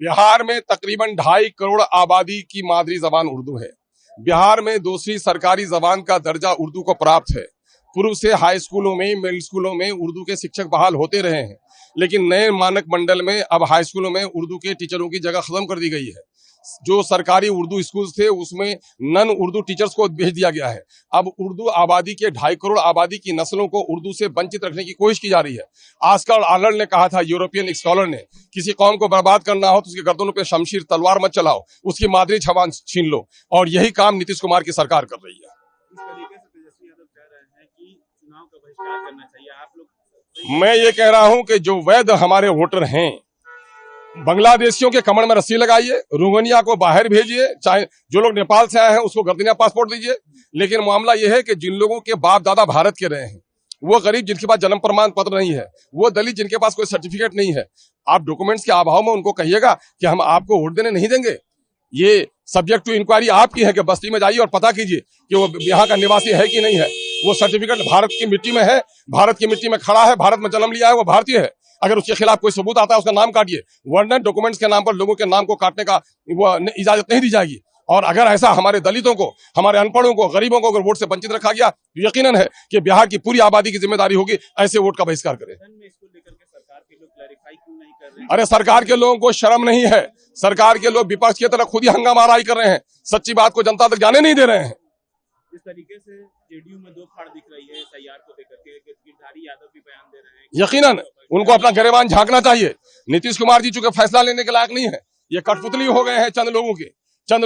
बिहार में तकरीबन 2.5 करोड़ आबादी की मादरी जबान उर्दू है। बिहार में दूसरी सरकारी जबान का दर्जा उर्दू को प्राप्त है। पूर्व से हाई स्कूलों में, मिडिल स्कूलों में उर्दू के शिक्षक बहाल होते रहे हैं, लेकिन नए मानक मंडल में अब हाई स्कूलों में उर्दू के टीचरों की जगह खत्म कर दी गई है। जो सरकारी उर्दू स्कूल थे उसमें नन उर्दू टीचर्स को भेज दिया गया है। अब उर्दू आबादी के 2.5 करोड़ आबादी की नस्लों को उर्दू से वंचित रखने की कोशिश की जा रही है। आजकल आर्नल्ड ने कहा था, यूरोपियन स्कॉलर ने, किसी कौम को बर्बाद करना हो तो उसके गर्दनों पे शमशीर तलवार मत चलाओ, उसकी मादरी जबान छीन लो। और यही काम नीतीश कुमार की सरकार कर रही है। इस तरीके से तेजस्वी यादव कह रहे हैं कि चुनाव का बहिष्कार करना चाहिए। आप लोग, मैं ये कह रहा हूं कि जो वैध हमारे वोटर हैं, बांग्लादेशियों के कमर में रस्सी लगाइए, रोहिंग्या को बाहर भेजिए, चाहे जो लोग नेपाल से आए हैं उसको गर्दनिया पासपोर्ट दीजिए। लेकिन मामला यह है कि जिन लोगों के बाप दादा भारत के रहे हैं, वो गरीब जिनके पास जन्म प्रमाण पत्र नहीं है, वो दलित जिनके पास कोई सर्टिफिकेट नहीं है, आप डॉक्यूमेंट्स के अभाव में उनको कहिएगा कि हम आपको वोट देने नहीं देंगे। ये सब्जेक्ट टू इंक्वायरी आपकी है कि बस्ती में जाइए और पता कीजिए कि वो यहाँ का निवासी है कि नहीं है। वो सर्टिफिकेट भारत की मिट्टी में है, भारत की मिट्टी में खड़ा है, भारत में जन्म लिया है, वो भारतीय है। अगर उसके खिलाफ कोई सबूत आता है उसका नाम काटिए, वरना डॉक्यूमेंट्स के नाम पर लोगों के नाम को काटने का वो इजाजत नहीं दी जाएगी। और अगर ऐसा हमारे दलितों को, हमारे अनपढ़ों को, गरीबों को अगर वोट से वंचित रखा गया तो यकीनन है कि बिहार की पूरी आबादी की जिम्मेदारी होगी ऐसे वोट का बहिष्कार करें। इसको लेकर के सरकार के लोग क्लैरिफाई क्यों नहीं कर रहे हैं? अरे सरकार के लोगों को शर्म नहीं है। सरकार के लोग विपक्ष की तरह खुद ही हंगामाराई कर रहे हैं, सच्ची बात को जनता तक जाने नहीं दे रहे हैं। जिस तरीके से जेडीयू में दो फाड़ दिख रही है एसआईआर को लेकर के, गिरधारी यादव भी बयान दे रहे हैं, यकीनन उनको अपना गिरेबान झांकना चाहिए। नीतीश कुमार जी चूंकि फैसला लेने के लायक नहीं है, ये कठपुतली हो गए हैं चंद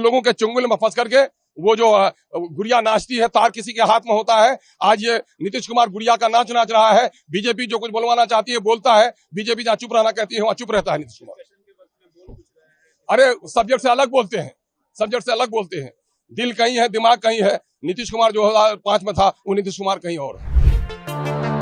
लोगों के चुंगल में फंस करके। वो जो गुड़िया नाचती है, तार किसी के हाथ में होता है, आज ये नीतीश कुमार गुड़िया का नाच नाच रहा है। बीजेपी जो कुछ बोलवाना चाहती है बोलता है, बीजेपी जहाँ चुप रहना कहती है वहाँ चुप रहता है नीतीश कुमार। अरे सब्जेक्ट से अलग बोलते हैं, दिल कहीं है, दिमाग कहीं है। नीतीश कुमार जो 2005 में था, वो नीतीश कुमार कहीं और है।